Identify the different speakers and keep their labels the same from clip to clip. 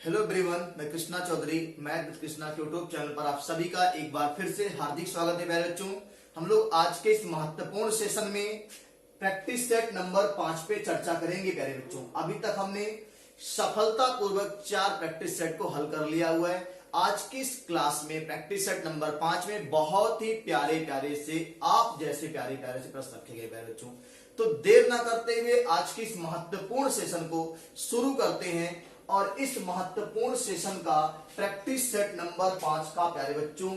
Speaker 1: Hello everyone, मैं Krishna Chaudhary math with Krishna के YouTube channel पर आप सभी का एक बार फिर से हार्दिक स्वागत है प्यारे बच्चों। हम लोग आज के इस महत्वपूर्ण सेशन में प्रैक्टिस सेट नंबर 5 पे चर्चा करेंगे प्यारे बच्चों। अभी तक हमने सफलतापूर्वक 4 प्रैक्टिस सेट को हल कर लिया हुआ है। आज की इस क्लास में प्रैक्टिस सेट नंबर 5 में बहुत ही प्यारे प्यारे से आप जैसे प्यारे प्यारे से प्रश्न रखे गए प्यारे बच्चों। तो देर ना करते हुए आज के इस महत्वपूर्ण सेशन को शुरू करते हैं। और इस महत्वपूर्ण सेशन का प्रैक्टिस सेट नंबर 5 का प्यारे बच्चों,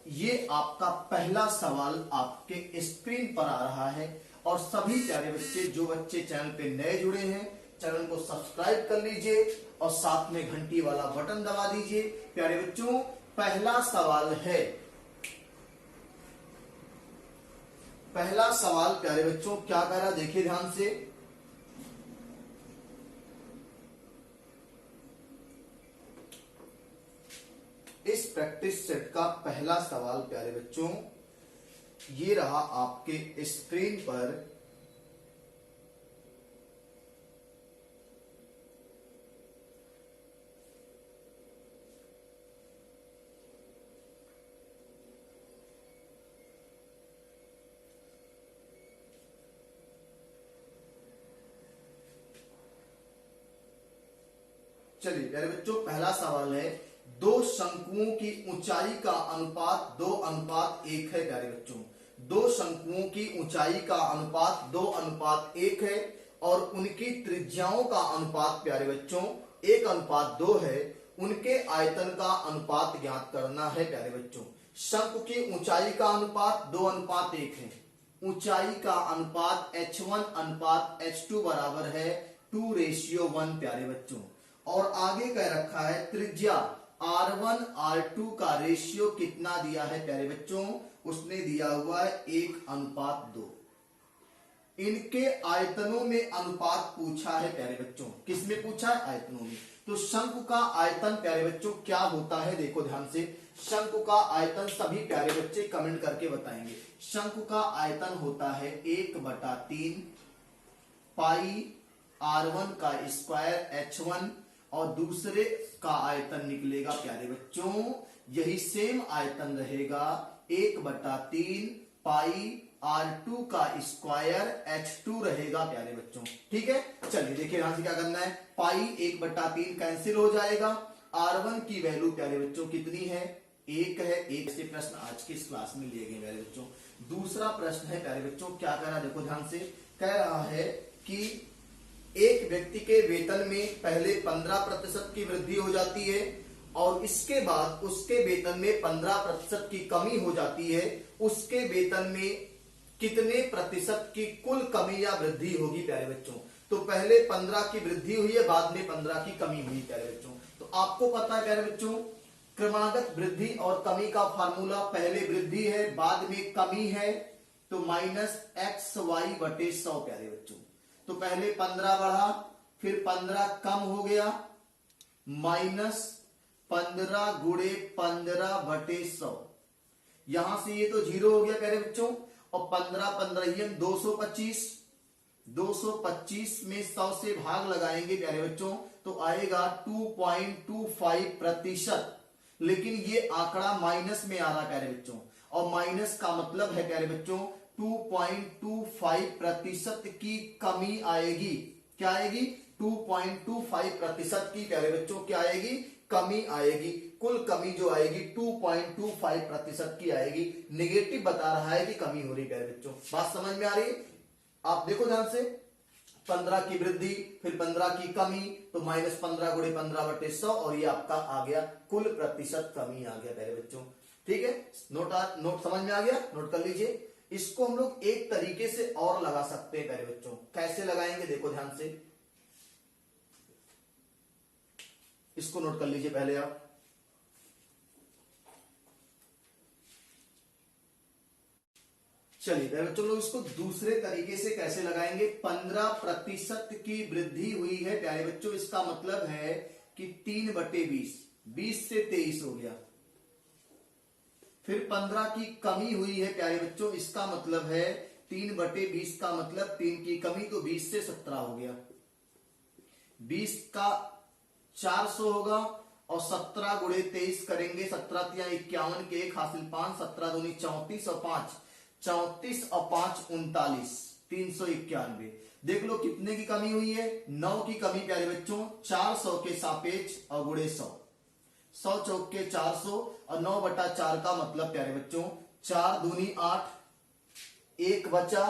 Speaker 1: ये आपका पहला सवाल आपके स्क्रीन पर आ रहा है। और सभी प्यारे बच्चे, जो बच्चे चैनल पे नए जुड़े हैं, चैनल को सब्सक्राइब कर लीजिए और साथ में घंटी वाला बटन दबा दीजिए। प्यारे बच्चों, पहला सवाल है, पहला सवाल प्यारे बच्चों क्या कह रहा, देखिए ध्यान से। इस प्रैक्टिस सेट का पहला सवाल प्यारे बच्चों ये रहा आपके स्क्रीन पर। चलिए प्यारे बच्चों, पहला सवाल है, दो शंकुओं की ऊंचाई का अनुपात 2:1 है प्यारे बच्चों। दो शंकुओं की ऊंचाई का अनुपात 2:1 है और उनकी त्रिज्याओं का अनुपात प्यारे बच्चों 1:2 है। उनके आयतन का अनुपात ज्ञात करना है प्यारे बच्चों। शंकु की ऊंचाई का अनुपात 2:1 है। ऊंचाई का अनुपात H1:H2 बराबर है 2:1 प्यारे बच्चों। और आगे कह रखा है त्रिज्या R1 R2 का रेशियो कितना दिया है प्यारे बच्चों, उसने दिया हुआ है 1:2। इनके आयतनों में अनुपात पूछा है प्यारे बच्चों। किसमें पूछा है? आयतनों में। तो शंकु का आयतन प्यारे बच्चों क्या होता है, देखो ध्यान से। शंकु का आयतन सभी प्यारे बच्चे कमेंट करके बताएंगे। शंकु का आयतन होता है 1/3 पाई R1 का स्क्वायर H1 और दूसरे का आयतन निकलेगा प्यारे बच्चों, यही सेम आयतन रहेगा 1/3 पाई R2 का स्क्वायर H2 रहेगा प्यारे बच्चों। ठीक है, चलिए देखिए यहां से क्या करना है। पाई 1/3 कैंसिल हो जाएगा। R1 की वैल्यू प्यारे बच्चों कितनी है? 1 है। एक से प्रश्न आज की इस क्लास में लिए गए प्यारे बच्चों। दूसरा प्रश्न है प्यारे बच्चों, क्या कह रहा है, देखो ध्यान से। कह रहा है कि एक व्यक्ति के वेतन में पहले 15% की वृद्धि हो जाती है और इसके बाद उसके वेतन में 15% की कमी हो जाती है। उसके वेतन में कितने प्रतिशत की कुल कमी या वृद्धि होगी प्यारे बच्चों? तो पहले 15 की वृद्धि हुई है, बाद में 15 की कमी हुई प्यारे बच्चों। तो आपको पता है प्यारे बच्चों, क्रमागत वृद्धि और कमी का फार्मूला, पहले वृद्धि है बाद में कमी है, तो -xy/100 प्यारे बच्चों। तो पहले 15 बढ़ा, फिर 15 कम हो गया, -15 गुणे 15/100। यहां से ये तो 0 हो गया प्यारे बच्चों। और 15 15 225, 225 में 100 से भाग लगाएंगे प्यारे बच्चों तो आएगा 2.25%। लेकिन ये आंकड़ा माइनस में आ रहा है प्यारे बच्चों, और माइनस का मतलब है प्यारे बच्चों 2.25% की कमी आएगी। क्या आएगी? 2.25% की प्यारे बच्चों क्या आएगी? कमी आएगी। कुल कमी जो आएगी 2.25% की आएगी। नेगेटिव बता रहा है कि कमी हो रही है प्यारे बच्चों। बात समझ में आ रही है? आप देखो ध्यान से, 15 की वृद्धि फिर 15 की कमी, तो -15 गुणे 15/100 और ये आपका आ गया कुल प्रतिशत कमी आ गया प्यारे बच्चों। ठीक है, नोट समझ में आ गया? नोट कर लीजिए। इसको हम लोग एक तरीके से और लगा सकते हैं प्यारे बच्चों। कैसे लगाएंगे, देखो ध्यान से। इसको नोट कर लीजिए पहले आप। चलिए प्यारे बच्चों, लोग इसको दूसरे तरीके से कैसे लगाएंगे। 15% की वृद्धि हुई है प्यारे बच्चों, इसका मतलब है कि 3/20, 20 से 23 हो गया। फिर 15 की कमी हुई है प्यारे बच्चों, इसका मतलब है 3/20 का मतलब 3 की कमी, तो 20 से 17 हो गया। 20 का 400 होगा, और 17 गुणे 23 करेंगे, 17 तिया 51 के 1 हासिल 5, 17 दूनी 34 और 5 34 और 5 39, 391। देख लो कितने की कमी हुई है, 9 की कमी प्यारे बच्चों, 400 के सापेक्ष और गुणे 100, 100 चौक के 400 और 9/4 का मतलब प्यारे बच्चों 4 दूनी 8, 1 बचा,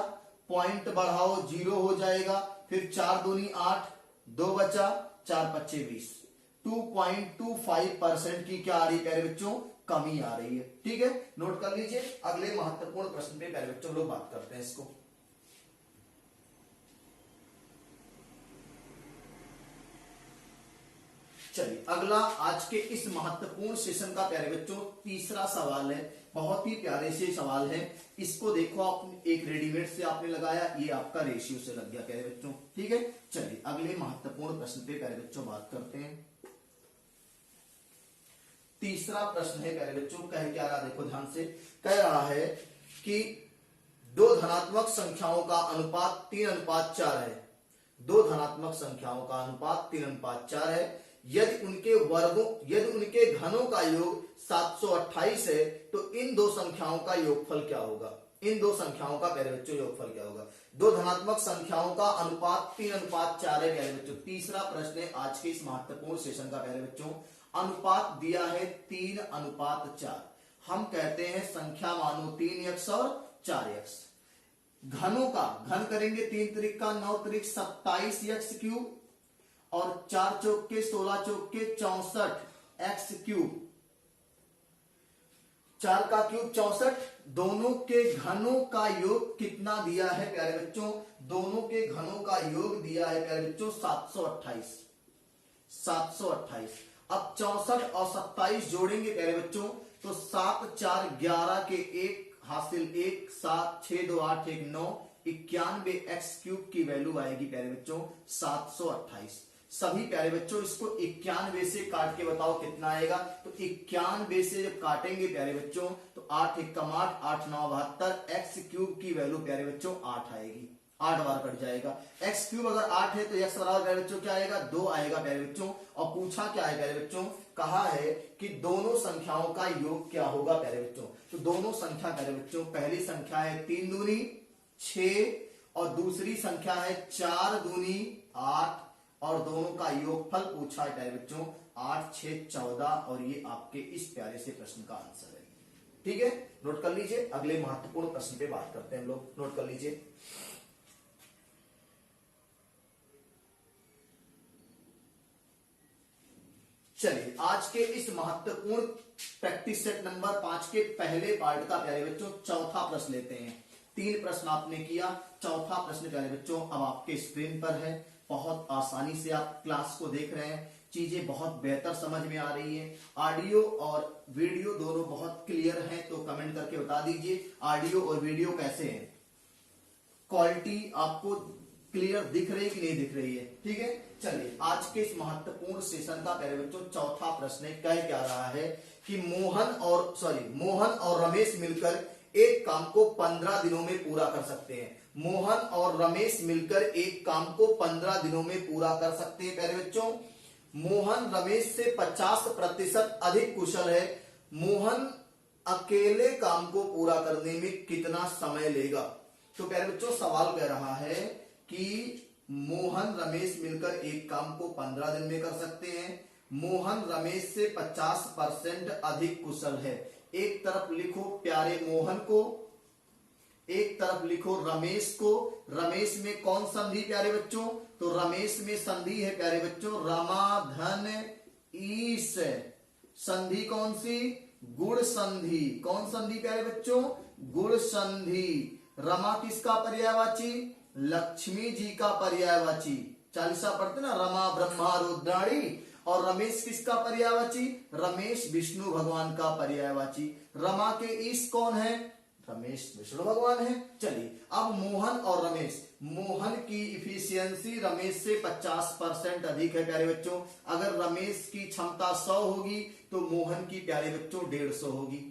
Speaker 1: पॉइंट बढ़ाओ 0 हो जाएगा, फिर 4 दूनी 8, 2 बचा, 4 पच्चे 20, 2.25% की क्या आ रही है प्यारे बच्चों, कमी आ रही है। ठीक है, नोट कर लीजिए। अगले महत्वपूर्ण प्रश्न पे प्यारे बच्चों लोग बात करते हैं इसको। चलिए अगला आज के इस महत्वपूर्ण सेशन का प्यारे बच्चों तीसरा सवाल है, बहुत ही प्यारे से सवाल है। इसको देखो, आप एक रेडीमेड से आपने लगाया, ये आपका रेशियो से लग गया प्यारे बच्चों। ठीक है, चलिए अगले महत्वपूर्ण प्रश्न पे प्यारे बच्चों बात करते हैं। तीसरा प्रश्न है प्यारे बच्चों, कह क्या रहा, देखो ध्यान से, कह रहा है कि दो धनात्मक संख्याओं का अनुपात 3:4 है। दो धनात्मक संख्याओं का अनुपात 3:4 है। यदि उनके घनों का योग 728 है, तो इन दो संख्याओं का योगफल क्या होगा। इन दो संख्याओं का प्यारे बच्चों योगफल क्या होगा। दो धनात्मक संख्याओं का अनुपात 3:4 है प्यारे बच्चों। तीसरा प्रश्न है आज के इस महत्वपूर्ण सेशन का प्यारे बच्चों। अनुपात दिया है 3:4। हम कहते हैं संख्या मानो 3x और 4x। घनों का घन करेंगे, 3 त्रिक का 9 त्रिक 27x क्यूब, और 4 चौक के 16 चौक के 64x क्यूब, 4 का क्यूब 64। दोनों के घनों का योग कितना दिया है प्यारे बच्चों, दोनों के घनों का योग दिया है प्यारे बच्चों 728। 728। अब 64 और 27 जोड़ेंगे प्यारे बच्चों, तो 7 4 11 के 1 हासिल 1, 7 6 2 8 1 9, 91x क्यूब की वैल्यू आएगी प्यारे बच्चों 728। सभी प्यारे बच्चों इसको 91 से काट के बताओ कितना आएगा। तो 91 से जब काटेंगे प्यारे बच्चों, तो 8 1 8, 8 9 72, एक्स क्यूब की वैल्यू प्यारे बच्चों 8 आएगी। 8 बार कट जाएगा। एक्स क्यूब अगर 8 है तो एक्स बराबर प्यारे बच्चों क्या आएगा, 2 आएगा प्यारे बच्चों। और पूछा क्या है प्यारे बच्चों, कहा है कि दोनों संख्याओं का योग क्या होगा प्यारे बच्चों। तो दोनों संख्या प्यारे बच्चों, पहली संख्या है 3 दूनी 6 और दूसरी संख्या है 4 दूनी 8, और दोनों का योगफल पूछा है प्यारे बच्चों 8 6 14, और ये आपके इस प्यारे से प्रश्न का आंसर है। ठीक है, नोट कर लीजिए। अगले महत्वपूर्ण प्रश्न पे बात करते हैं हम लोग, नोट कर लीजिए। चलिए आज के इस महत्वपूर्ण प्रैक्टिस सेट नंबर 5 के पहले पार्ट का प्यारे बच्चों चौथा प्रश्न लेते हैं। 3 प्रश्न आपने किया, चौथा प्रश्न प्यारे बच्चों अब आपके स्क्रीन पर है। बहुत आसानी से आप क्लास को देख रहे हैं, चीजें बहुत बेहतर समझ में आ रही है। ऑडियो और वीडियो दोनों बहुत क्लियर हैं, तो कमेंट करके बता दीजिए ऑडियो और वीडियो कैसे हैं, क्वालिटी आपको क्लियर दिख रही है कि नहीं दिख रही है। ठीक है, चलिए आज के इस महत्वपूर्ण सेशन का प्यारे बच्चों चौथा प्रश्न कह क्या रहा है कि मोहन और रमेश मिलकर एक काम को 15 दिनों में पूरा कर सकते हैं। मोहन और रमेश मिलकर एक काम को 15 दिनों में पूरा कर सकते हैं प्यारे बच्चों। मोहन रमेश से 50% अधिक कुशल है। मोहन अकेले काम को पूरा करने में कितना समय लेगा। तो प्यारे बच्चों सवाल कह रहा है कि मोहन रमेश मिलकर एक काम को 15 दिन में कर सकते हैं। मोहन रमेश से 50% अधिक कुशल है। एक तरफ लिखो प्यारे मोहन को, एक तरफ लिखो रमेश को। रमेश में कौन संधि प्यारे बच्चों, तो रमेश में संधि है प्यारे बच्चों रमाधन ईश। संधि कौन सी, गुण संधि। कौन संधि प्यारे बच्चों, गुण संधि। रमा किसका पर्यायवाची, लक्ष्मी जी का पर्यायवाची। चालीसा पढ़ते ना, रमा ब्रह्मा रुद्राणी। और रमेश किसका पर्यायवाची, रमेश विष्णु भगवान का पर्यायवाची। रमा के ईश कौन है, रमेश विष्णु भगवान है। चलिए अब मोहन और रमेश, मोहन की इफिशियंसी रमेश से 50% अधिक है प्यारे बच्चों। अगर रमेश की क्षमता 100 होगी तो मोहन की प्यारे बच्चों 150 होगी।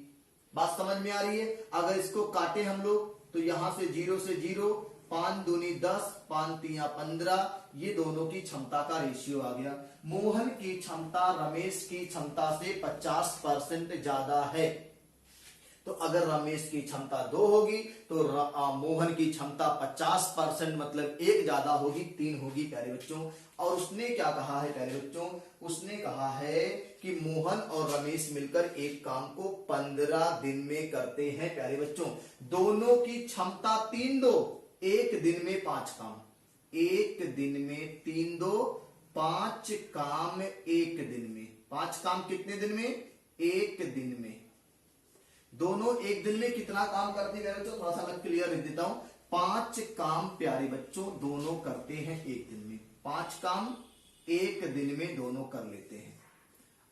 Speaker 1: बात समझ में आ रही है। अगर इसको काटे हम लोग तो यहां से 0 से 0, 5 दूनी 10, 5 तिया 15, ये दोनों की क्षमता का रेशियो आ गया। मोहन की क्षमता रमेश की क्षमता से 50% ज्यादा है। तो अगर रमेश की क्षमता 2 होगी तो मोहन की क्षमता 50% मतलब 1 ज्यादा होगी, 3 होगी प्यारे बच्चों। और उसने क्या कहा है प्यारे बच्चों, उसने कहा है कि मोहन और रमेश मिलकर एक काम को 15 दिन में करते हैं प्यारे बच्चों। दोनों की क्षमता 3 2, एक दिन में 5 काम, एक दिन में 3 2 5 काम एक दिन में। 5 काम कितने दिन में? एक दिन में। दोनों एक दिन में कितना काम करते हैं बच्चों, थोड़ा सा मैं क्लियर लिख देता हूं। 5 काम प्यारे बच्चों दोनों करते हैं एक दिन में। 5 काम एक दिन में दोनों कर लेते हैं।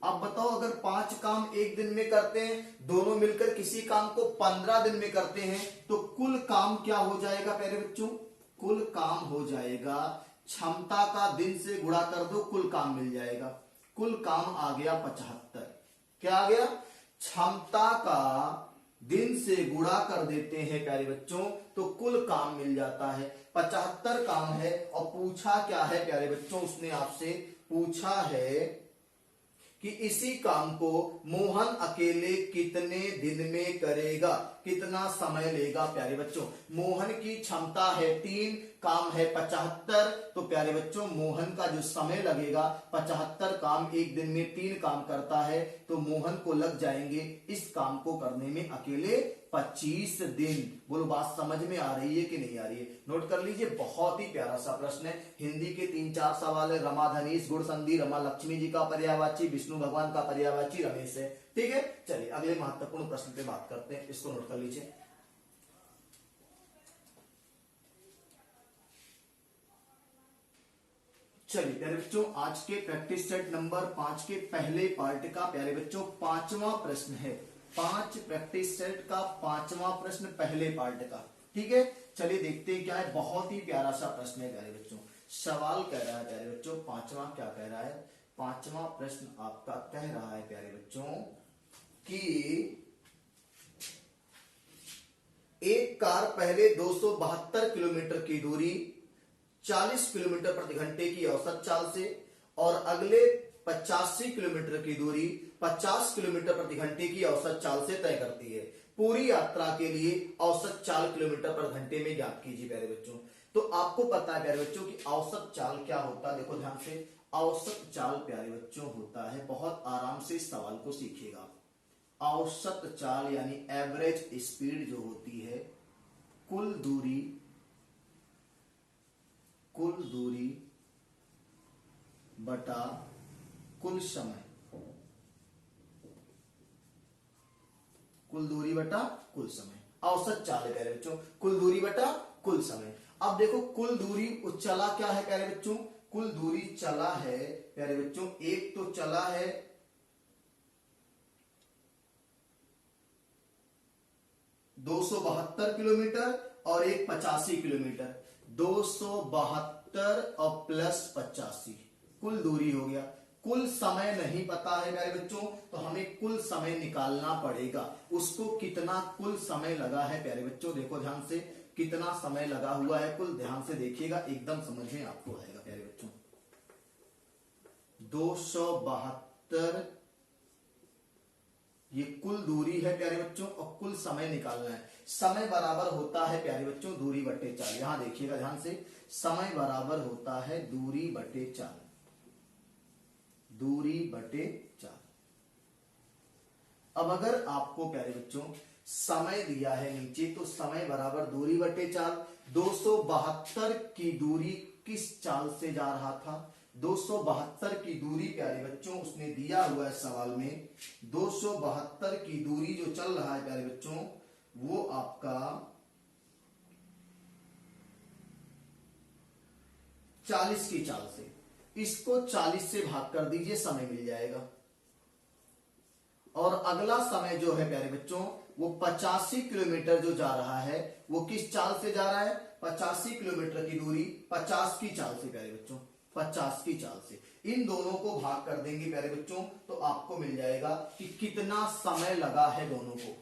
Speaker 1: अब बताओ, अगर 5 काम एक दिन में करते हैं, दोनों मिलकर किसी काम को 15 दिन में करते हैं, तो कुल काम क्या हो जाएगा प्यारे बच्चों? कुल काम हो जाएगा, क्षमता का दिन से गुणा कर दो, कुल काम मिल जाएगा। कुल काम आ गया 75। क्या आ गया? क्षमता का दिन से गुणा कर देते हैं प्यारे बच्चों तो कुल काम मिल जाता है। 75 काम है। और पूछा क्या है प्यारे बच्चों, उसने आपसे पूछा है कि इसी काम को मोहन अकेले कितने दिन में करेगा, कितना समय लेगा प्यारे बच्चों। मोहन की क्षमता है 3, काम है 75, तो प्यारे बच्चों मोहन का जो समय लगेगा, 75 काम एक दिन में 3 काम करता है, तो मोहन को लग जाएंगे इस काम को करने में अकेले 25 दिन। बोलो बात समझ में आ रही है कि नहीं आ रही है? नोट कर लीजिए, बहुत ही प्यारा सा प्रश्न है। हिंदी के 3-4 सवाल है। रमा धनीश, गुण संधि, रमा लक्ष्मी जी का पर्यायवाची, विष्णु भगवान का पर्यायवाची रमेश है। ठीक है, चलिए अगले महत्वपूर्ण प्रश्न पे बात करते हैं, इसको नोट कर लीजिए। चलिए प्यारे बच्चों, आज के प्रैक्टिस सेट नंबर 5 के पहले पार्ट का प्यारे बच्चों 5वां प्रश्न है। 5 प्रैक्टिस सेट का 5वां प्रश्न पहले पार्ट का। ठीक है, चलिए देखते हैं क्या है। बहुत ही प्यारा सा प्रश्न है प्यारे बच्चों। सवाल कह रहा है प्यारे बच्चों, 5वां क्या कह रहा है? 5वां प्रश्न आपका कह रहा है प्यारे बच्चों कि एक कार पहले 272 किलोमीटर की दूरी 40 किलोमीटर प्रति घंटे की औसत चाल से और अगले 85 किलोमीटर की दूरी 50 किलोमीटर प्रति घंटे की औसत चाल से तय करती है। पूरी यात्रा के लिए औसत चाल किलोमीटर प्रति घंटे में ज्ञात कीजिए प्यारे बच्चों। तो आपको पता है प्यारे बच्चों कि औसत चाल क्या होता है? देखो ध्यान से, औसत चाल प्यारे बच्चों होता है, बहुत आराम से इस सवाल को सीखिएगा। औसत चाल यानी एवरेज स्पीड जो होती है, कुल दूरी बटा कुल समय, कुल दूरी बटा कुल समय, औसत चाल है प्यारे बच्चों, कुल दूरी बटा कुल समय। अब देखो कुल दूरी चला क्या है प्यारे बच्चों? कुल दूरी चला है प्यारे बच्चों, एक तो चला है 272 किलोमीटर और एक 85 किलोमीटर। 272 और प्लस 85 कुल दूरी हो गया। कुल समय नहीं पता है मेरे बच्चों, तो हमें कुल समय निकालना पड़ेगा। उसको कितना कुल समय लगा है प्यारे बच्चों, देखो ध्यान से, कितना समय लगा हुआ है कुल, ध्यान से देखिएगा, एकदम समझ में आपको आएगा प्यारे बच्चों। 272 ये कुल दूरी है प्यारे बच्चों और कुल समय निकालना है। समय बराबर होता है प्यारे बच्चों दूरी बटे चाल। यहां देखिएगा ध्यान से, समय बराबर होता है दूरी बटे चाल, दूरी बटे चाल। अब अगर आपको प्यारे बच्चों समय दिया है नीचे, तो समय बराबर दूरी बटे चाल। 272 की दूरी किस चाल से जा रहा था? 272 की दूरी प्यारे बच्चों उसने दिया हुआ है सवाल में। 272 की दूरी जो चल रहा है प्यारे बच्चों, वो आपका 40 की चाल से। इसको 40 से भाग कर दीजिए, समय मिल जाएगा। और अगला समय जो है प्यारे बच्चों, वो 85 किलोमीटर जो जा रहा है, वो किस चाल से जा रहा है? 85 किलोमीटर की दूरी 50 की चाल से प्यारे बच्चों, 50 की चाल से। इन दोनों को भाग कर देंगे प्यारे बच्चों, तो आपको मिल जाएगा कि कितना समय लगा है दोनों को।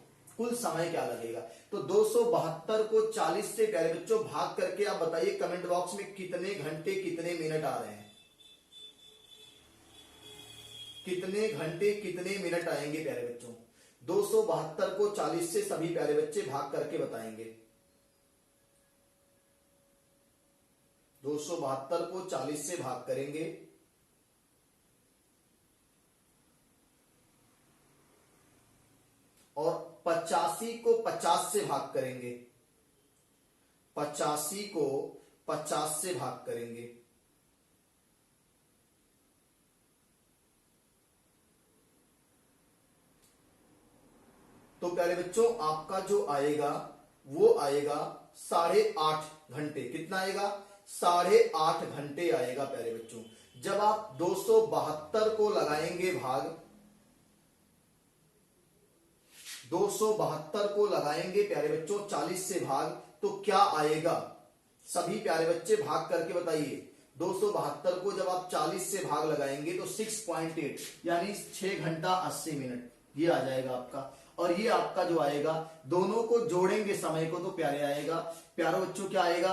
Speaker 1: कुल समय क्या लगेगा। तो 272 को 40 से प्यारे बच्चों भाग करके आप बताइए कमेंट बॉक्स में कितने घंटे कितने मिनट आ रहे हैं, कितने घंटे कितने मिनट आएंगे प्यारे बच्चों। 272 को 40 से सभी प्यारे बच्चे भाग करके बताएंगे। 272 को 40 से भाग करेंगे और 85 को 50 से भाग करेंगे। 85 को 50 से भाग करेंगे तो प्यारे बच्चों आपका जो आएगा वो आएगा 8.5 घंटे। कितना आएगा? 8.5 घंटे आएगा प्यारे बच्चों। जब आप 272 को लगाएंगे भाग, 272 को लगाएंगे प्यारे बच्चों 40 से भाग, तो क्या आएगा? सभी प्यारे बच्चे भाग करके बताइए। 272 को जब आप 40 से भाग लगाएंगे तो 6.8 यानी 6 घंटा 80 मिनट ये आ जाएगा आपका। और ये आपका जो आएगा, दोनों को जोड़ेंगे समय को तो प्यारे आएगा। प्यारे बच्चों क्या आएगा?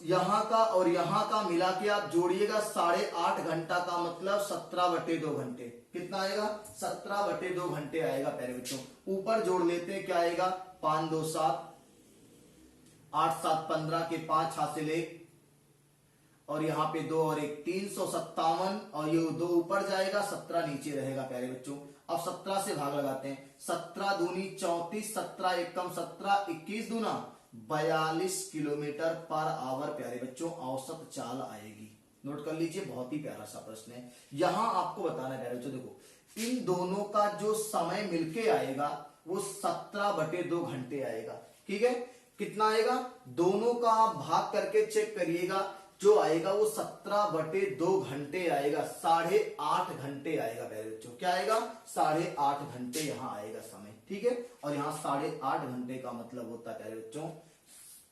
Speaker 1: यहां का और यहां का मिला के आप जोड़िएगा 8.5 घंटा का मतलब 17/2 घंटे। कितना आएगा? 17/2 घंटे आएगा प्यारे बच्चों। ऊपर जोड़ लेते हैं, क्या आएगा? 5 2 7, 8 7 15 के 5 हासिल 1 और यहाँ पे 2 और 1 357 और ये 2 ऊपर जाएगा 17 नीचे रहेगा प्यारे बच्चों। अब 17 से भाग लगाते हैं। 17 दूनी 34, 17 एकम 17, 21 दूना 42 किलोमीटर पर आवर प्यारे बच्चों औसत चाल आएगी। नोट कर लीजिए, बहुत ही प्यारा सा प्रश्न है। यहां आपको बताना है प्यारे बच्चों, देखो इन दोनों का जो समय मिलके आएगा वो 17/2 घंटे आएगा। ठीक है, कितना आएगा? दोनों का आप भाग करके चेक करिएगा, जो आएगा वो 17/2 घंटे आएगा। 8.5 घंटे आएगा प्यारे बच्चों। क्या आएगा? 8.5 घंटे यहाँ आएगा समय। ठीक है, और यहाँ 8.5 घंटे का मतलब होता है प्यारे बच्चों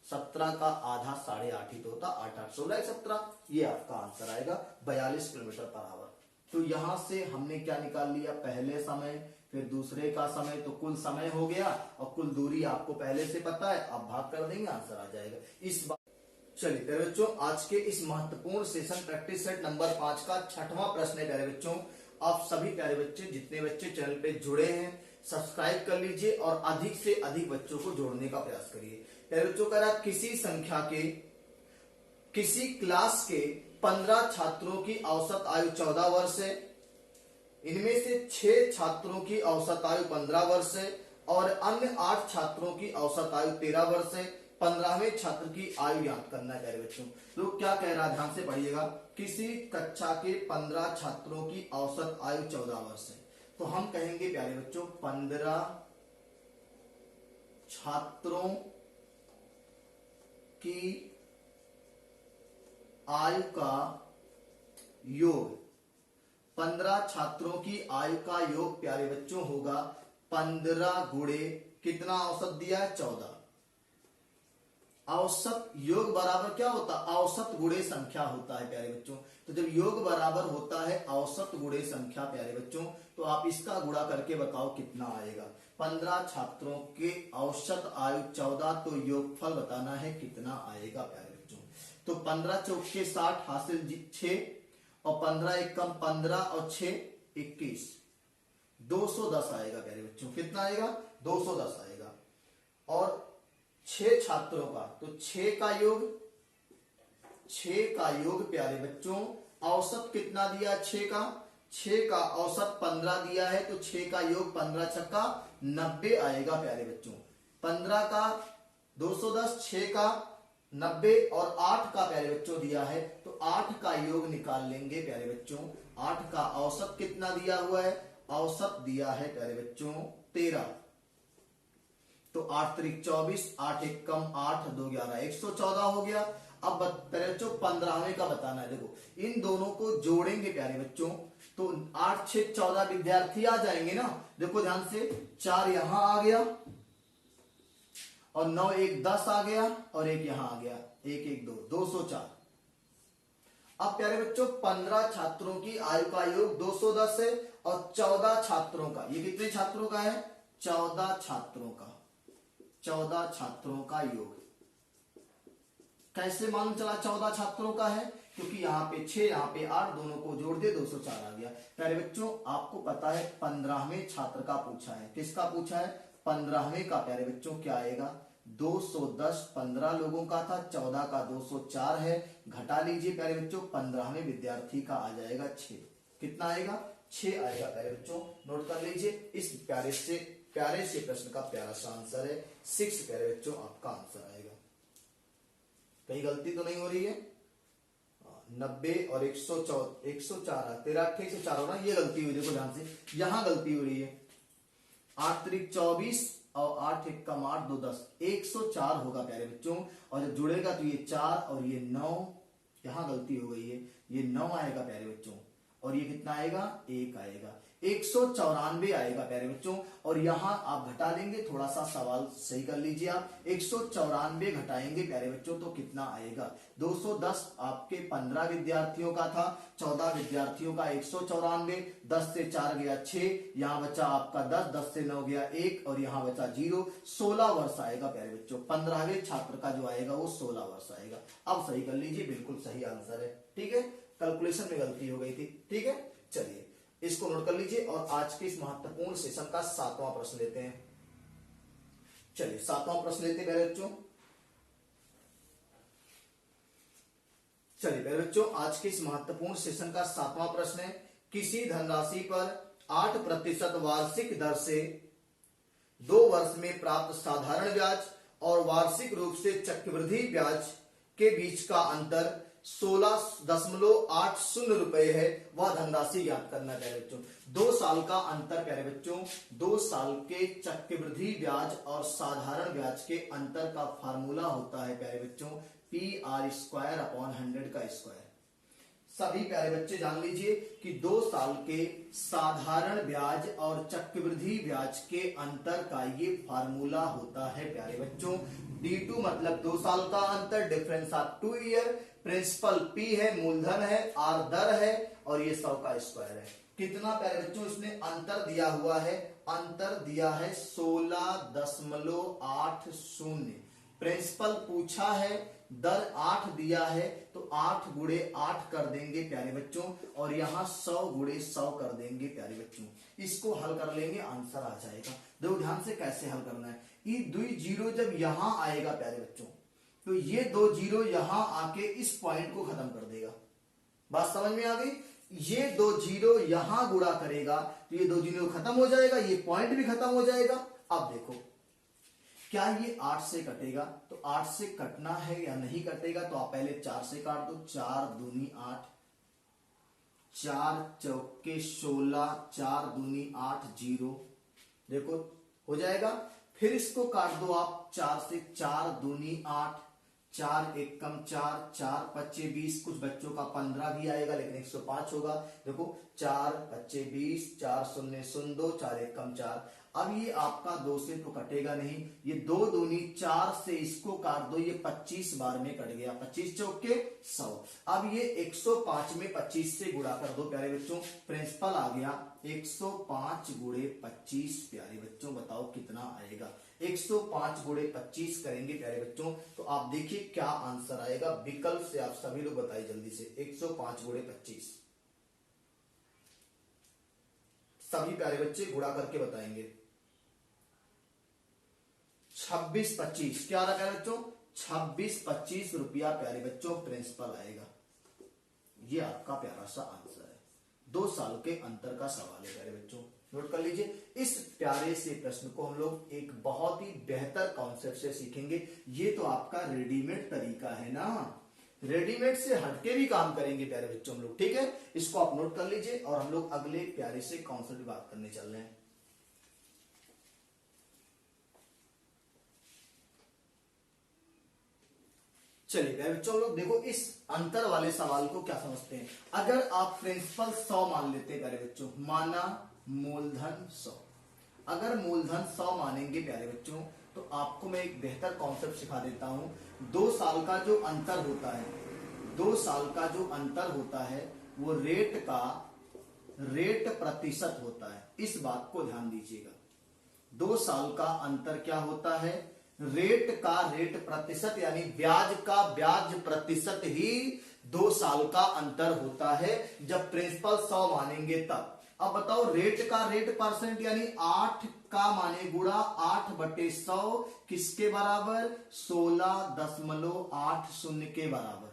Speaker 1: 17 का आधा 8.5 ही तो होता, 8 8 16 17। ये आपका आंसर आएगा 42 किलोमीटर पर आवर। तो यहां से हमने क्या निकाल लिया? पहले समय, फिर दूसरे का समय, तो कुल समय हो गया और कुल दूरी आपको पहले से पता है, आप भाग कर देंगे आंसर आ जाएगा। इस बार चलिए प्यारे बच्चों, आज के इस महत्वपूर्ण सेशन प्रैक्टिस सेट नंबर 5 का 6वां प्रश्न है प्यारे बच्चों। आप सभी प्यारे बच्चे, जितने बच्चे चैनल पे जुड़े हैं, सब्सक्राइब कर लीजिए और अधिक से अधिक बच्चों को जोड़ने का प्रयास करिए। प्यारे बच्चों, कह रहा किसी संख्या के किसी क्लास के 15 छात्रों की औसत आयु 14 वर्ष है। इनमें से 6 छात्रों की औसत आयु 15 वर्ष है और अन्य 8 छात्रों की औसत आयु 13 वर्ष है। 15वें छात्र की आयु ज्ञात करना है प्यारे बच्चों। तो क्या कह रहा है, ध्यान से पढ़िएगा। किसी कक्षा के 15 छात्रों की औसत आयु 14 वर्ष है, तो हम कहेंगे प्यारे बच्चों 15 छात्रों की आयु का योग, 15 छात्रों की आयु का योग प्यारे बच्चों होगा 15 गुणे कितना औसत दिया है? 14। औसत योग बराबर क्या होता है? औसत गुणे संख्या होता है प्यारे बच्चों। तो जब योग बराबर होता है औसत गुणे संख्या प्यारे बच्चों, तो आप इसका गुणा करके बताओ कितना आएगा। 15 छात्रों के औसत आयु 14, तो योगफल बताना है कितना आएगा प्यारे बच्चों। तो 15 चौक के 60 हासिल 6 और 15 एकम 15 और 6 21, 210 आएगा प्यारे बच्चों। कितना आएगा? 210 आएगा। और 6 छात्रों का, तो 6 का योग, 6 का योग प्यारे बच्चों औसत कितना दिया? 6 का, 6 का औसत 15 दिया है, तो 6 का योग 15 छक्का 90 आएगा प्यारे बच्चों। 15 का 210, 6 का 90 और 8 का प्यारे बच्चों दिया है, तो 8 का योग निकाल लेंगे प्यारे बच्चों। 8 का औसत कितना दिया हुआ है? औसत दिया है प्यारे बच्चों 13, तो 8 3 24, 8 1 कम 8 2 11, 114 हो गया। अब प्यारे बच्चों 15वें का बताना है। देखो इन दोनों को जोड़ेंगे प्यारे बच्चों, तो 8 6 14 विद्यार्थी आ जाएंगे ना। देखो ध्यान से, 4 यहां आ गया और 9 1 10 आ गया और 1 यहां आ गया, 1 1 2 204। अब प्यारे बच्चों 15 छात्रों की आयु का योग 210 है और 14 छात्रों का, ये कितने छात्रों का है? 14 छात्रों का योग। कैसे मालूम चला 14 छात्रों का है? क्योंकि यहाँ पे 6 यहाँ पे 8, दोनों को जोड़ दे 204 आ गया। प्यारे बच्चों आपको पता है 15वें छात्र का पूछा है। किसका पूछा है? 15वें का। प्यारे बच्चों क्या आएगा? 210 15 लोगों का था, 14 का 204 है, घटा लीजिए प्यारे बच्चों, 15वें विद्यार्थी का आ जाएगा 6। कितना आएगा? 6 आएगा प्यारे बच्चों, नोट कर लीजिए। इस प्यारे से प्रश्न का प्यारा सा आंसर है 6 प्यारे बच्चों, आपका आंसर आएगा। कहीं गलती तो नहीं हो रही है? 90 और 104 तेरा 104 हो रहा, ये गलती हुई, देखो ध्यान से, यहां गलती हो रही है। 8 त्रिक 24 और 8 एक कम 8 2 10, 104 होगा प्यारे बच्चों। और जब जुड़ेगा तो ये 4 और ये 9, यहां गलती हो गई है, ये 9 आएगा प्यारे बच्चों। और ये कितना आएगा? 1 आएगा। 194 आएगा प्यारे बच्चों। और यहां आप घटा लेंगे, थोड़ा सा सवाल सही कर लीजिए आप। 194 घटाएंगे प्यारे बच्चों तो कितना आएगा? 210 आपके 15 विद्यार्थियों का था, 14 विद्यार्थियों का 194, 10 से 4 गया 6, यहां बचा आपका 10, 10 से 9 गया 1 और यहां बचा 0, 16 वर्ष आएगा प्यारे बच्चों। 15वें छात्र का जो आएगा वो 16 वर्ष आएगा। अब सही कर लीजिए, बिल्कुल सही आंसर है। ठीक है, कैलकुलेशन में गलती हो गई थी। ठीक है, चलिए इसको नोट कर लीजिए और आज के इस महत्वपूर्ण सेशन का 7वां प्रश्न लेते हैं। चलिए 7वां प्रश्न लेते हैं प्यारे बच्चों। चलिए प्यारे बच्चों आज के इस महत्वपूर्ण सेशन का 7वां प्रश्न है, किसी धनराशि पर 8% वार्षिक दर से 2 वर्ष में प्राप्त साधारण ब्याज और वार्षिक रूप से चक्रवृद्धि ब्याज के बीच का अंतर 16.80 रुपए है, वह धनराशि ज्ञात करना है प्यारे बच्चों। 2 साल का अंतर प्यारे बच्चों, 2 साल के चक्रवृद्धि ब्याज और साधारण ब्याज के अंतर का फार्मूला होता है प्यारे बच्चों PR² का स्क्वायर। सभी प्यारे बच्चे जान लीजिए कि 2 साल के साधारण ब्याज और चक्रवृद्धि ब्याज के अंतर का ये फार्मूला होता है प्यारे बच्चों। D2 मतलब 2 साल का अंतर, difference of 2 year, principal P है, मूलधन है, R दर है और ये 100 का स्क्वायर है। कितना प्यारे बच्चों इसने अंतर दिया हुआ है? अंतर दिया है 16.80। प्रिंसिपल पूछा है, दर 8 दिया है तो 8 गुणे 8 कर देंगे प्यारे बच्चों और यहाँ 100 गुणे 100 कर देंगे प्यारे बच्चों। इसको हल कर लेंगे, आंसर आ जाएगा। देखो ध्यान से कैसे हल करना है। ये 2 जीरो जब यहां आएगा प्यारे बच्चों तो ये 2 जीरो यहां आके इस पॉइंट को खत्म कर देगा। बात समझ में आ गई? ये 2 जीरो यहां गुणा करेगा तो ये 2 जीरो खत्म हो जाएगा, ये पॉइंट भी खत्म हो जाएगा। अब देखो क्या ये 8 से कटेगा? तो 8 से कटना है या नहीं कटेगा? तो आप पहले 4 से काट दो, 4 दूनी 8, 4 चौके 16, 4 दूनी 8, 0, देखो हो जाएगा। फिर इसको काट दो आप 4 से, 4 दूनी 8, 4 एक कम 4, 4 पच्चे 20, कुछ बच्चों का 15 भी आएगा लेकिन 105 होगा। देखो 4 पच्चे 20, 4 शून्य 0 2, 4 एक कम 4। अब ये आपका 2 से तो कटेगा नहीं, ये 2 दूनी 4 से इसको काट दो, ये 25 बार में कट गया, 25 चौके 100। अब ये 105 में 25 से गुणा कर दो प्यारे बच्चों, प्रिंसिपल आ गया 105 गुणे 25 प्यारे बच्चों, बताओ कितना आएगा? 105 गुणे 25 करेंगे प्यारे बच्चों तो आप देखिए क्या आंसर आएगा। विकल्प से आप सभी लोग बताइए जल्दी से, 105 गुणे 25 सभी प्यारे बच्चे गुणा करके बताएंगे। 26-25 क्या रहा प्यारे बच्चों? 26-25 रुपया प्यारे बच्चों प्रिंसिपल आएगा। ये आपका प्यारा सा आंसर है। 2 साल के अंतर का सवाल है प्यारे बच्चों, नोट कर लीजिए। इस प्यारे से प्रश्न को हम लोग एक बहुत ही बेहतर कॉन्सेप्ट से सीखेंगे। ये तो आपका रेडीमेड तरीका है ना, रेडीमेड से हटके भी काम करेंगे प्यारे बच्चों हम लोग। ठीक है, इसको आप नोट कर लीजिए और हम लोग अगले प्यारे से कॉन्सेप्ट की बात करने चल रहे हैं। चलिए प्यारे बच्चों हम लोग देखो इस अंतर वाले सवाल को क्या समझते हैं। अगर आप प्रिंसिपल 100 मान लेते हैं प्यारे बच्चों, माना मूलधन 100, अगर मूलधन 100 मानेंगे प्यारे बच्चों तो आपको मैं एक बेहतर कॉन्सेप्ट सिखा देता हूं। 2 साल का जो अंतर होता है, 2 साल का जो अंतर होता है वो रेट प्रतिशत होता है। इस बात को ध्यान दीजिएगा। 2 साल का अंतर क्या होता है? रेट का रेट प्रतिशत यानी ब्याज का ब्याज प्रतिशत ही 2 साल का अंतर होता है जब प्रिंसिपल 100 मानेंगे तब। अब बताओ रेट का रेट परसेंट यानी 8 का माने गुणा 8/100 किसके बराबर? 16.80 के बराबर।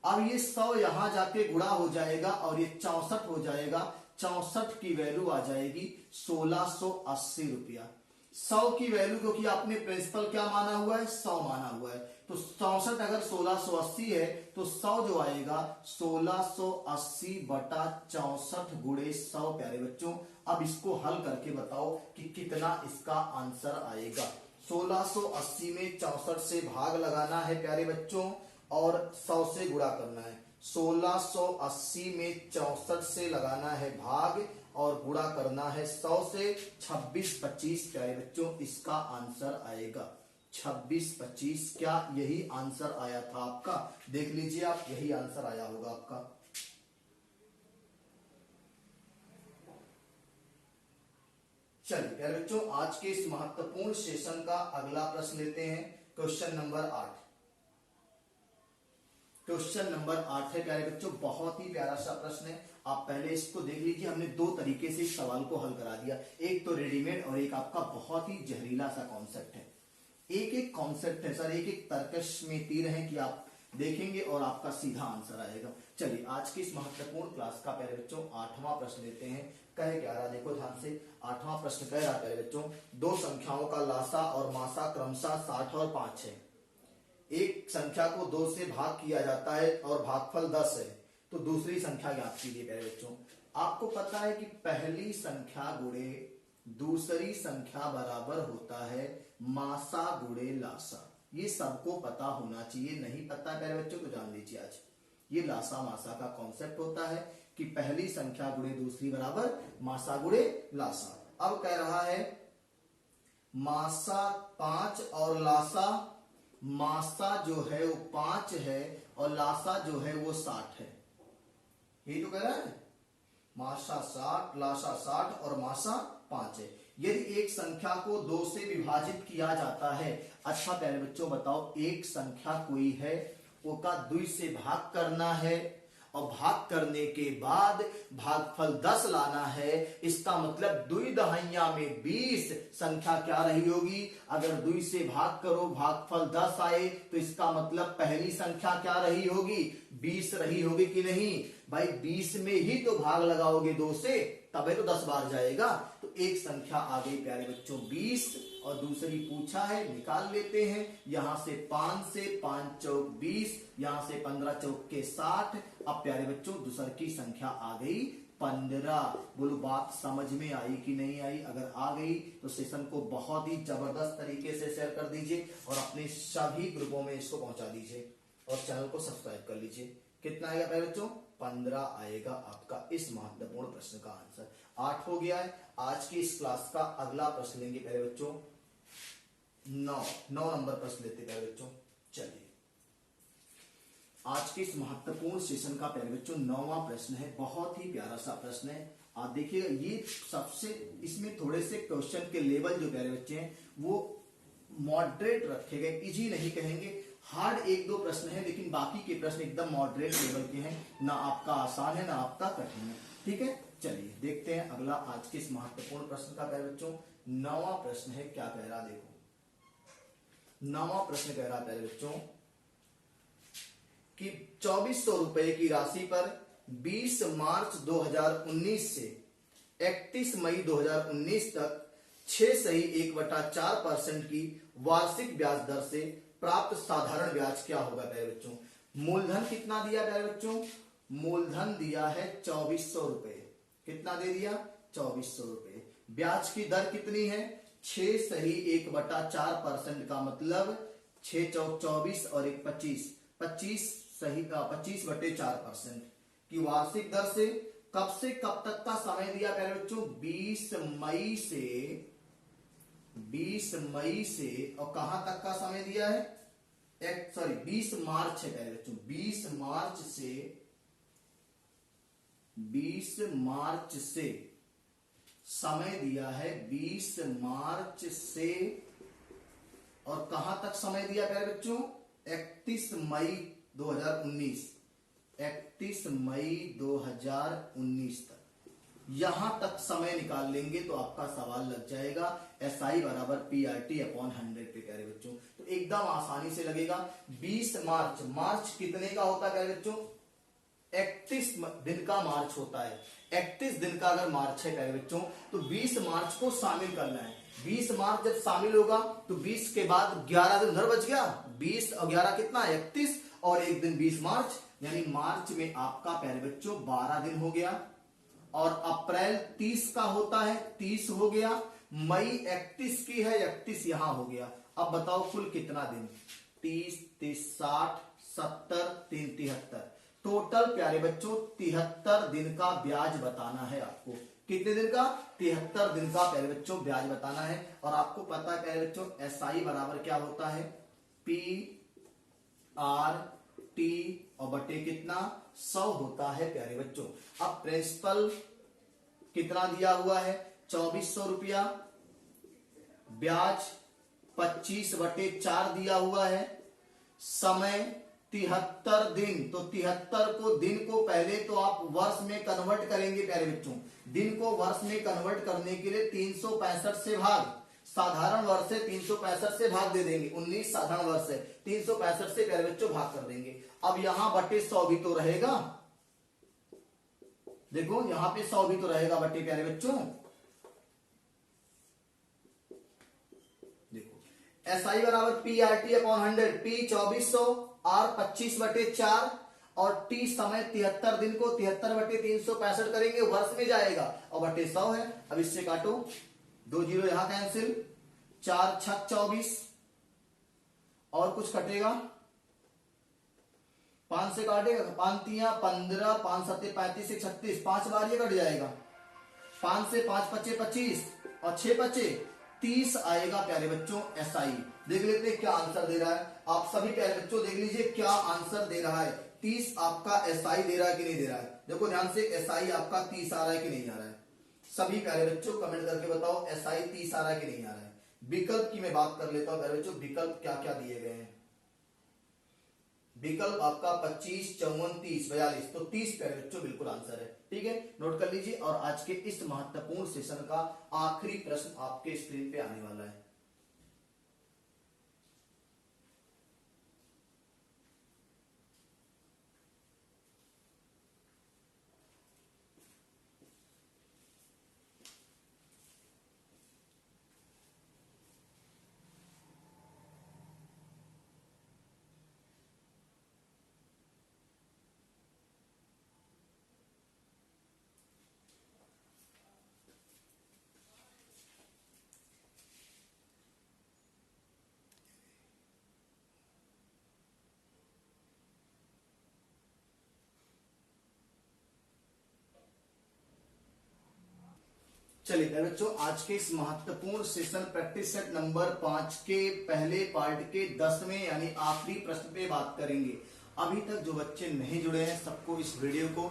Speaker 1: अब ये 100 यहां जाके गुणा हो जाएगा और ये 64 हो जाएगा। 64 की वैल्यू आ जाएगी 1680 रुपया। 100 की वैल्यू क्योंकि आपने प्रिंसिपल क्या माना हुआ है? 100 माना हुआ है, तो 64 अगर 1680 है तो 100 जो आएगा 1680/64 गुणे 100 प्यारे बच्चों। अब इसको हल करके बताओ कि कितना इसका आंसर आएगा। 1680 में 64 से भाग लगाना है प्यारे बच्चों और 100 से गुणा करना है। 1680 में 64 से लगाना है भाग और गुणा करना है 100 से। 26-25 प्यारे बच्चों इसका आंसर आएगा। 26-25 क्या यही आंसर आया था आपका? देख लीजिए आप, यही आंसर आया होगा आपका। चलिए प्यारे बच्चों आज के इस महत्वपूर्ण सेशन का अगला प्रश्न लेते हैं। Question number 8। क्वेश्चन नंबर 8 है प्यारे बच्चों, बहुत ही प्यारा सा प्रश्न है। आप पहले इसको देख लीजिए। हमने 2 तरीके से इस सवाल को हल करा दिया, एक तो रेडीमेड और एक आपका बहुत ही जहरीला सा कॉन्सेप्ट है। एक एक कॉन्सेप्ट है सर, एक एक तर्कश में तीर है कि आप देखेंगे और आपका सीधा आंसर आएगा। चलिए आज की इस महत्वपूर्ण क्लास का प्यारे बच्चों 8वां प्रश्न लेते हैं। कहे क्या रहा देखो ध्यान से। 8वां प्रश्न कह रहा प्यारे बच्चों, 2 संख्याओं का लासा और मासा क्रमशः 60 और 5 है। एक संख्या को 2 से भाग किया जाता है और भागफल 10 है, तो दूसरी संख्या ज्ञात कीजिए प्यारे बच्चों। आपको पता है कि पहली संख्या गुणे दूसरी संख्या बराबर होता है मासा गुणे लासा। ये सबको पता होना चाहिए, नहीं पता प्यारे बच्चों तो जान लीजिए आज। ये लासा मासा का कॉन्सेप्ट होता है कि पहली संख्या गुणे दूसरी बराबर मासा गुणे लासा। अब कह रहा है मासा 5 और लासा, मासा जो है वो 5 है और लासा जो है वो 60 है। यही तो कह रहा है, मासा 60 लासा 60 और मासा 5 है। यदि एक संख्या को 2 से विभाजित किया जाता है, अच्छा प्यारे बच्चों बताओ एक संख्या कोई है वो का 2 से भाग करना है और भाग करने के बाद भागफल 10 लाना है। इसका मतलब 2 दहाइयां में 20 संख्या क्या रही होगी? अगर 2 से भाग करो भागफल 10 आए तो इसका मतलब पहली संख्या क्या रही होगी? 20 रही होगी कि नहीं भाई? 20 में ही तो भाग लगाओगे 2 से, तबे तो 10 बार जाएगा। तो एक संख्या आ गई प्यारे बच्चों 20 और दूसरी पूछा है, निकाल लेते हैं। यहां से 5 से 5 चौक 20, यहां से 15 चौक के 60। अब प्यारे बच्चों दूसर की संख्या आ गई 15। बोलो बात समझ में आई कि नहीं आई? अगर आ गई तो सेशन को बहुत ही जबरदस्त तरीके से शेयर कर दीजिए और अपने सभी ग्रुपों में इसको पहुंचा दीजिए और चैनल को सब्सक्राइब कर लीजिए। कितना आएगा प्यारे बच्चों? 15 आएगा आपका इस महत्वपूर्ण प्रश्न का आंसर। 8 हो गया है। आज की इस क्लास का अगला प्रश्न लेंगे प्यारे बच्चों 9 नंबर प्रश्न लेते प्यारे बच्चों। चलिए आज के इस महत्वपूर्ण सेशन का प्यारे बच्चों 9वां प्रश्न है। बहुत ही प्यारा सा प्रश्न है। आप देखिएगा ये सबसे, इसमें थोड़े से क्वेश्चन के लेवल जो प्यारे बच्चे हैं वो मॉडरेट रखे गए, इजी नहीं कहेंगे। हार्ड 1-2 प्रश्न है लेकिन बाकी के प्रश्न एकदम मॉडरेट लेवल के हैं, ना आपका आसान है ना आपका कठिन है। ठीक है, चलिए देखते हैं अगला आज के इस महत्वपूर्ण प्रश्न का प्यारे बच्चों 9वां प्रश्न है। क्या कह रहा देखो, 9वां प्रश्न कह रहा प्यारे बच्चों कि 2400 रुपए की राशि पर 20 मार्च 2019 से 31 मई 2019 तक 6.1/4% की वार्षिक ब्याज दर से प्राप्त साधारण ब्याज क्या होगा प्यारे बच्चों? मूलधन कितना दिया प्यारे बच्चों? मूलधन दिया है 2400 रुपए। कितना दे दिया? 2400 रुपए। ब्याज की दर कितनी है? 6.1/4% का मतलब 6 चौक 24 और 1 25, 25/4% की वार्षिक दर से कब से कब तक का समय दिया प्यारे बच्चों? 20 मई से और कहां तक का समय दिया है? 20 मार्च है प्यारे बच्चों। 20 मार्च से समय दिया है 20 मार्च से, और कहां तक समय दिया प्यारे बच्चों, 31 मई 2019, 31 मई 2019 तक। यहां तक समय निकाल लेंगे तो आपका सवाल लग जाएगा SI बराबर PRT अपॉन 100 पे प्यारे बच्चों। तो एकदम आसानी से लगेगा। 20 मार्च, मार्च कितने का होता है प्यारे बच्चों, 31 दिन का मार्च होता है। 31 दिन का अगर मार्च है प्यारे बच्चों तो 20 मार्च को शामिल करना है। 20 मार्च जब शामिल होगा तो 20 के बाद 11 दिन उधर बच गया, 20 और 11 कितना, 31, और एक दिन 20 मार्च, यानी मार्च में आपका प्यारे बच्चों 12 दिन हो गया। और अप्रैल 30 का होता है, 30 हो गया। मई 31 की है, 31 यहां हो गया। अब बताओ कुल कितना दिन, 30, 30, 60, 70, 3, 73, टोटल प्यारे बच्चों 73 दिन का ब्याज बताना है आपको। कितने दिन का, 73 दिन का प्यारे बच्चों ब्याज बताना है। और आपको पता है प्यारे बच्चों SI बराबर क्या होता है, PRT और बटे कितना, 100 होता है प्यारे बच्चों। अब प्रिंसिपल कितना दिया हुआ है, 2400 रुपया, ब्याज 25/4 दिया हुआ है, समय 73 दिन। तो 73 को दिन को पहले तो आप वर्ष में कन्वर्ट करेंगे प्यारे बच्चों। दिन को वर्ष में कन्वर्ट करने के लिए 365 से भाग, साधारण वर्ष से 365 से भाग दे देंगे, 19 साधारण वर्ष है, 365 से प्यारे बच्चों भाग कर देंगे। अब यहां बटे 100 भी तो रहेगा, देखो यहां पे 100 भी तो रहेगा बटे प्यारे बच्चों। देखो SI बराबर PRT अपॉन 100, P 2400, R 25/4 और T समय 73 दिन को 73/365 करेंगे, वर्ष में जाएगा, और बटे 100 है। अब इससे काटो, 2 जीरो यहां कैंसिल, 4 6 24, और कुछ कटेगा, 5 से काटेगा, 5 3 15, 5 7 35 से 36, 5 बार ये कट जाएगा, 5 से 5 5 25 और 6 बचे 30 आएगा प्यारे बच्चों SI। देख लेते हैं क्या आंसर दे रहा है, आप सभी प्यारे बच्चों देख लीजिए क्या आंसर दे रहा है। 30 आपका SI दे रहा है कि नहीं दे रहा है, देखो ध्यान से, SI आपका 30 आ रहा है कि नहीं आ रहा है, सभी प्यारे बच्चों कमेंट करके बताओ SI 30 आ रहा है कि नहीं आ रहा है। विकल्प की मैं बात कर लेता हूं प्यारे बच्चों, विकल्प क्या क्या दिए गए हैं। विकल्प आपका 25, 54, 30, 42, तो 30 प्यारे बच्चों बिल्कुल आंसर है। ठीक है, नोट कर लीजिए। और आज के इस महत्वपूर्ण सेशन का आखिरी प्रश्न आपके स्क्रीन पे आने वाला है। चलिए प्यारे बच्चों, आज के इस महत्वपूर्ण सेशन प्रैक्टिस सेट नंबर 5 के पहले पार्ट के 10वें यानी आखिरी प्रश्न पे बात करेंगे। अभी तक जो बच्चे नहीं जुड़े हैं सबको इस वीडियो को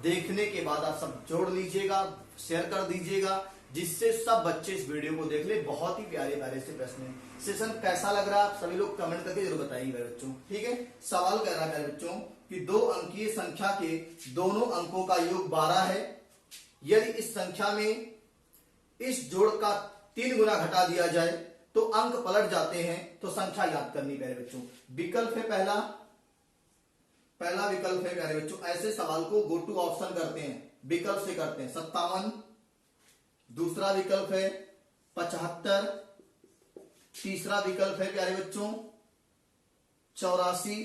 Speaker 1: देखने के बाद आप सब जोड़ लीजिएगा, शेयर कर दीजिएगा, जिससे सब बच्चे इस वीडियो को देख ले। बहुत ही प्यारे प्यारे से प्रश्न है। सेशन कैसा लग रहा है आप सभी लोग कमेंट करके जरूर बताइए प्यारे बच्चों। ठीक है, सवाल कर रहा है प्यारे बच्चों कि 2 अंकीय संख्या के दोनों अंकों का योग 12 है। यदि इस संख्या में इस जोड़ का 3 गुना घटा दिया जाए तो अंक पलट जाते हैं, तो संख्या याद करनी प्यारे बच्चों। विकल्प है पहला विकल्प है प्यारे बच्चों, ऐसे सवाल को गो टू ऑप्शन करते हैं, विकल्प से करते हैं 57। दूसरा विकल्प है 75। तीसरा विकल्प है प्यारे बच्चों 84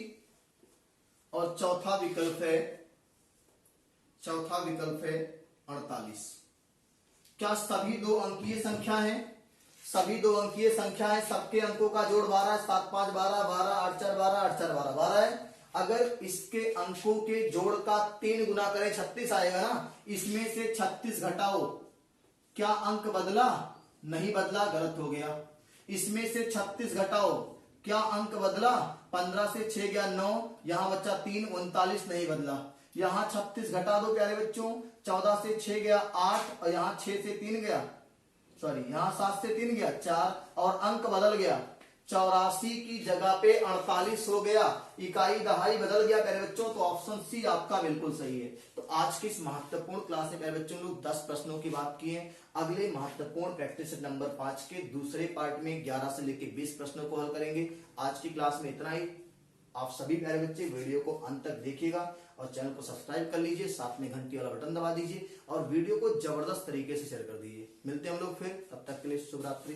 Speaker 1: और चौथा विकल्प है 48। क्या सभी 2 अंकीय संख्या है? सभी 2 अंकीय संख्या है, सबके अंकों का जोड़ 12, 7 5 12, 12 8 4 12, 8 4 12, 12 है। अगर इसके अंकों के जोड़ का 3 गुना करें 36 आएगा ना, इसमें से 36 घटाओ, क्या अंक बदला? नहीं बदला, गलत हो गया। इसमें से 36 घटाओ, क्या अंक बदला? 15 से 6 गया 9, यहां बच्चा 3, 39 नहीं बदला। यहां 36 घटा दो प्यारे बच्चों, 14 से 6 गया 8 और यहाँ 6 से 3 गया, सॉरी यहाँ 7 से 3 गया 4 और अंक बदल गया 84 की जगह पे 48 हो गया, इकाई दहाई बदल गया प्यारे बच्चों। तो ऑप्शन सी आपका बिल्कुल सही है। तो आज की इस महत्वपूर्ण क्लास में प्यारे बच्चों लोग 10 प्रश्नों की बात की है। अगले महत्वपूर्ण प्रैक्टिस सेट नंबर 5 के दूसरे पार्ट में 11 से लेकर 20 प्रश्नों को हल करेंगे। आज की क्लास में इतना ही। आप सभी प्यारे बच्चे वीडियो को अंत तक देखिएगा और चैनल को सब्सक्राइब कर लीजिए, साथ में घंटी वाला बटन दबा दीजिए और वीडियो को जबरदस्त तरीके से शेयर कर दीजिए। मिलते हैं हम लोग फिर, तब तक के लिए शुभ रात्रि।